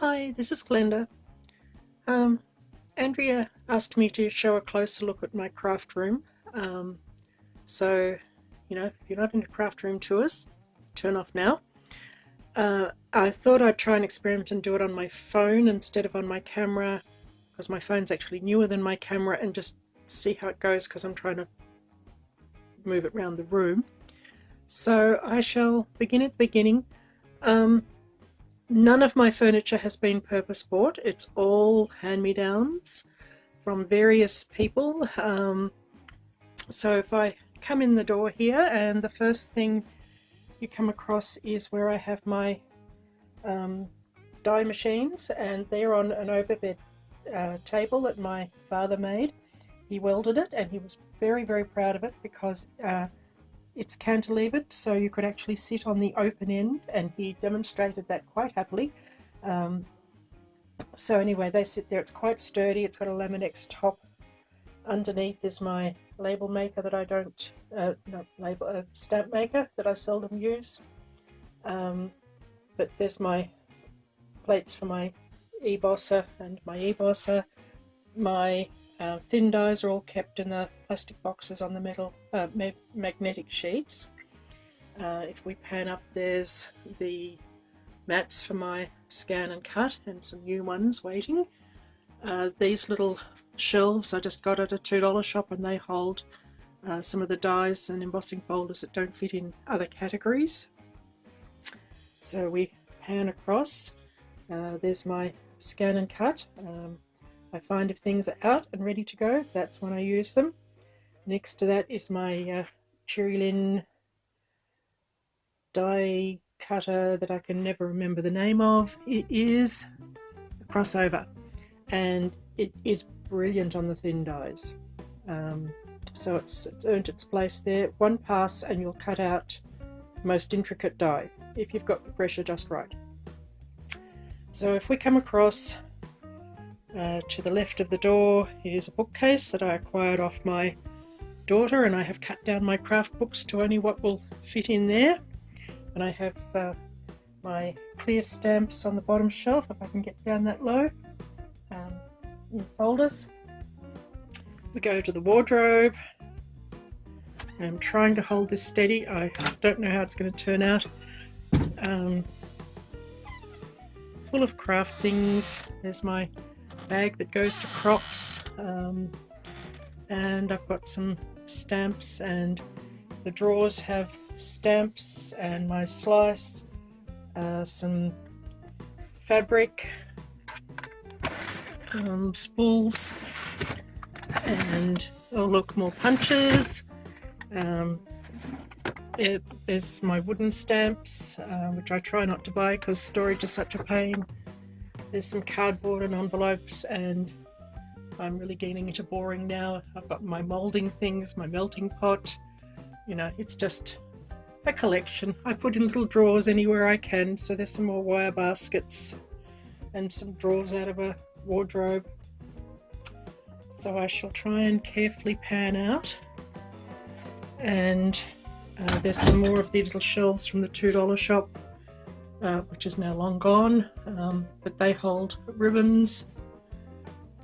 Hi, this is Glenda. Um, Andrea asked me to show a closer look at my craft room. Um, so, if you're not into craft room tours, turn off now. I thought I'd try and experiment and do it on my phone instead of on my camera, because my phone's actually newer than my camera, and just see how it goes because I'm trying to move it around the room. So I shall begin at the beginning. Um, None of my furniture has been purpose bought. It's all hand-me-downs from various people. So if I come in the door here, and the first thing you come across is where I have my die machines, and they're on an overbed table that my father made. He welded it, and he was very, very proud of it because it's cantilevered, so you could actually sit on the open end, and he demonstrated that quite happily. So anyway, they sit there. It's quite sturdy. It's got a Laminex top. Underneath is my label maker that I don't, not label, stamp maker that I seldom use. But there's my plates for my e-bosser and my e-bosser. My thin dies are all kept in the plastic boxes on the metal magnetic sheets. If we pan up, there's the mats for my scan and cut, and some new ones waiting. These little shelves I just got at a $2 shop, and they hold some of the dies and embossing folders that don't fit in other categories. So we pan across. There's my scan and cut. I find if things are out and ready to go, that's when I use them. Next to that is my Cherilyn die cutter that I can never remember the name of. It is a crossover, and it is brilliant on the thin dies. So it's earned its place there. One pass and you'll cut out the most intricate die if you've got the pressure just right. So if we come across to the left of the door, here's a bookcase that I acquired off my daughter, and I have cut down my craft books to only what will fit in there. And I have my clear stamps on the bottom shelf, if I can get down that low, in folders. We go to the wardrobe. I'm trying to hold this steady. I don't know how it's going to turn out. Full of craft things. There's my bag that goes to crops, and I've got some stamps, and the drawers have stamps, and my slice, some fabric, spools, and oh look, more punches. There's my wooden stamps, which I try not to buy because storage is such a pain. There's some cardboard and envelopes, and I'm really getting into boring now. I've got my moulding things, my melting pot. It's just a collection. I put in little drawers anywhere I can, so there's some more wire baskets and some drawers out of a wardrobe. So I shall try and carefully pan out. And there's some more of the little shelves from the $2 shop, which is now long gone, but they hold ribbons,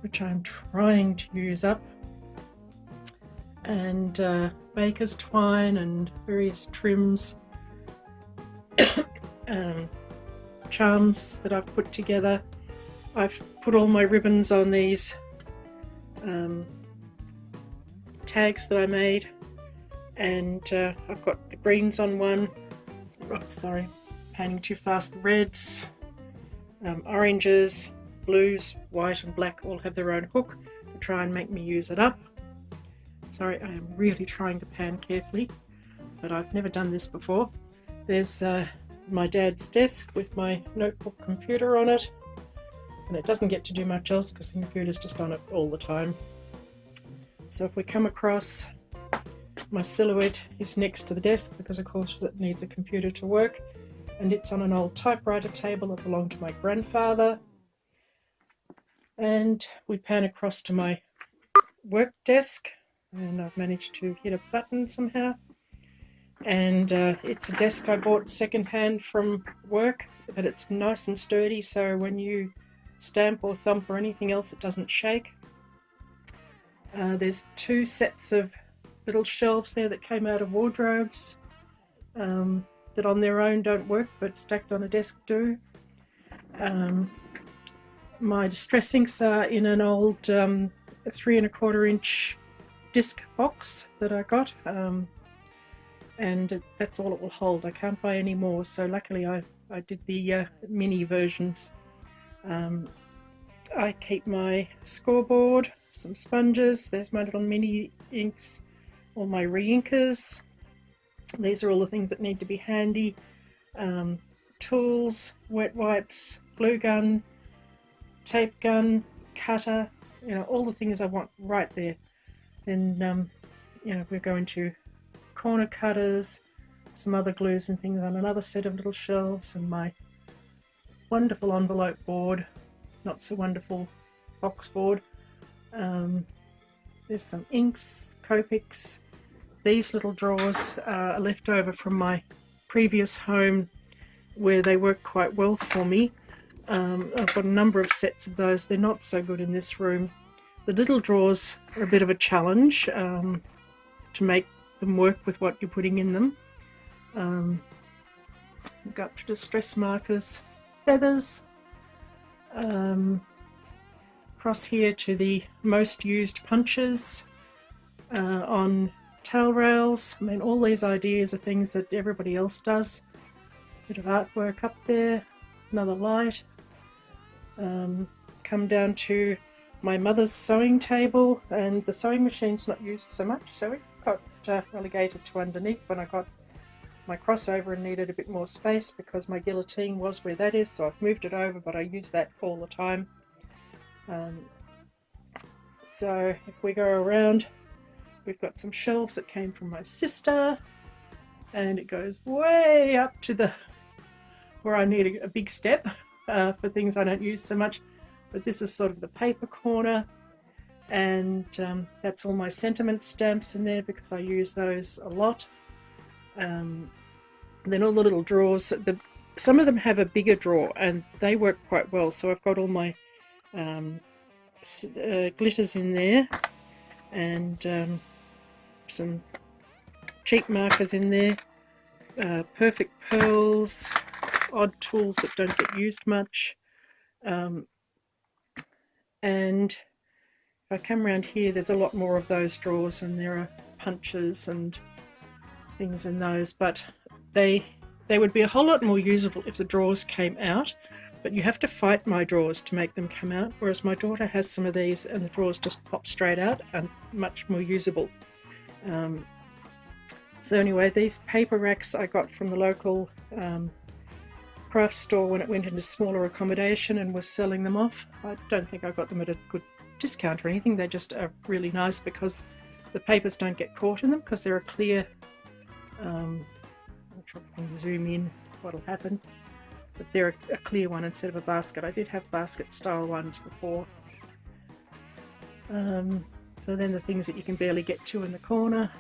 which I'm trying to use up, and baker's twine and various trims, charms that I've put together. I've put all my ribbons on these tags that I made, and I've got the greens on one. Oh, sorry, panning too fast. Reds, oranges, blues, white and black all have their own hook to try and make me use it up. Sorry, I am really trying to pan carefully, but I've never done this before. There's my dad's desk with my notebook computer on it, and it doesn't get to do much else because the computer's just on it all the time. So if we come across, my silhouette is next to the desk because of course it needs a computer to work, and it's on an old typewriter table that belonged to my grandfather. And we pan across to my work desk, and I've managed to hit a button somehow, and it's a desk I bought secondhand from work. but it's nice and sturdy, so when you stamp or thump or anything else, it doesn't shake. There's 2 sets of little shelves there that came out of wardrobes that on their own don't work, but stacked on a desk do. My distress inks are in an old 3 1/4 inch disc box that I got, and that's all it will hold. I can't buy any more, so luckily I did the mini versions. I keep my scoreboard, some sponges, there's my little mini inks, all my re-inkers. These are all the things that need to be handy. Tools, wet wipes, glue gun, tape gun, cutter, you know, all the things I want right there. Then, you know, we're going to corner cutters, some other glues and things on another set of little shelves, and my wonderful envelope board, not so wonderful box board. There's some inks, Copics. These little drawers are left over from my previous home where they work quite well for me. I've got a number of sets of those. They're not so good in this room. The little drawers are a bit of a challenge to make them work with what you're putting in them. We've got distress markers, feathers, across here to the most used punches on tail rails. I mean, all these ideas are things that everybody else does. Bit of artwork up there, another light. Come down to my mother's sewing table, and the sewing machine's not used so much, so it got relegated to underneath when I got my crossover and needed a bit more space because my guillotine was where that is, so I've moved it over, but I use that all the time. So if we go around, we've got some shelves that came from my sister, and it goes way up to the where I need a big step for things I don't use so much. But this is sort of the paper corner, and that's all my sentiment stamps in there because I use those a lot. Then all the little drawers, some of them have a bigger drawer and they work quite well, so I've got all my glitters in there, and some cheap markers in there, perfect pearls, odd tools that don't get used much. And if I come around here, there's a lot more of those drawers, and there are punches and things in those, but they would be a whole lot more usable if the drawers came out, but you have to fight my drawers to make them come out, whereas my daughter has some of these and the drawers just pop straight out and much more usable. So anyway, these paper racks I got from the local craft store when it went into smaller accommodation and was selling them off. I don't think I got them at a good discount or anything. They just are really nice because the papers don't get caught in them because they're a clear, I'm not sure if I can zoom in what'll happen, but they're a clear one instead of a basket. I did have basket style ones before. So then the things that you can barely get to in the corner,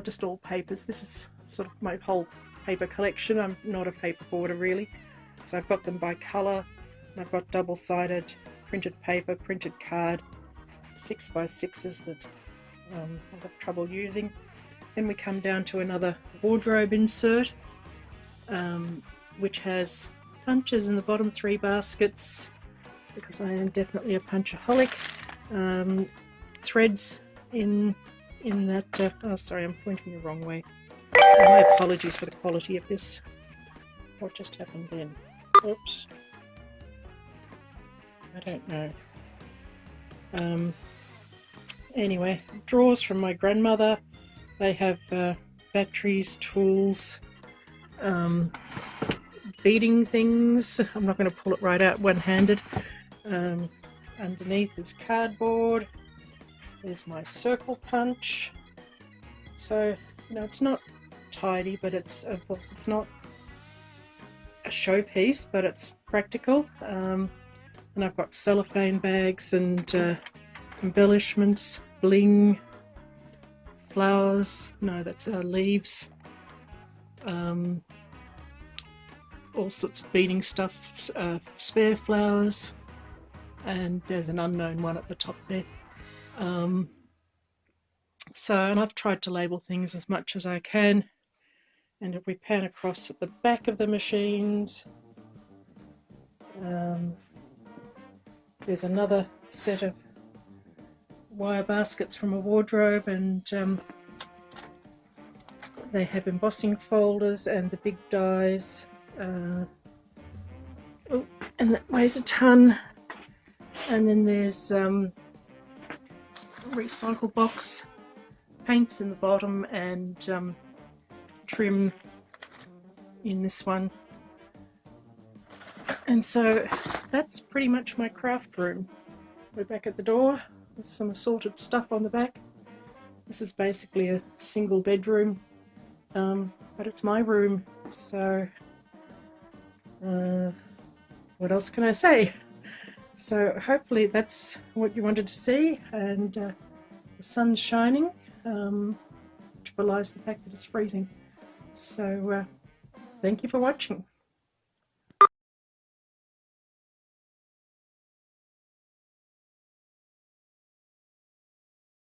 just all papers. This is sort of my whole paper collection. I'm not a paper hoarder really, so I've got them by colour, and I've got double-sided printed paper, printed card, 6x6s that I have trouble using. Then we come down to another wardrobe insert, which has punches in the bottom 3 baskets because I am definitely a punchaholic. Threads in that. Oh, sorry, I'm pointing the wrong way. My apologies for the quality of this. What just happened then? Oops. I don't know. Anyway, drawers from my grandmother. They have batteries, tools, beading things. I'm not going to pull it right out one-handed. Underneath is cardboard. There's my circle punch. So, you know, it's not tidy, but it's not a showpiece, but it's practical. And I've got cellophane bags and embellishments, bling, flowers. No, that's leaves. all sorts of beading stuff, spare flowers, and there's an unknown one at the top there. And I've tried to label things as much as I can. And if we pan across at the back of the machines, there's another set of wire baskets from a wardrobe, and they have embossing folders and the big dies. And that weighs a ton. And then there's a recycle box, paints in the bottom, and trim in this one. And so that's pretty much my craft room. We're back at the door with some assorted stuff on the back. This is basically a single bedroom, but it's my room, so what else can I say? So hopefully that's what you wanted to see, and the sun's shining, which belies the fact that it's freezing. So thank you for watching.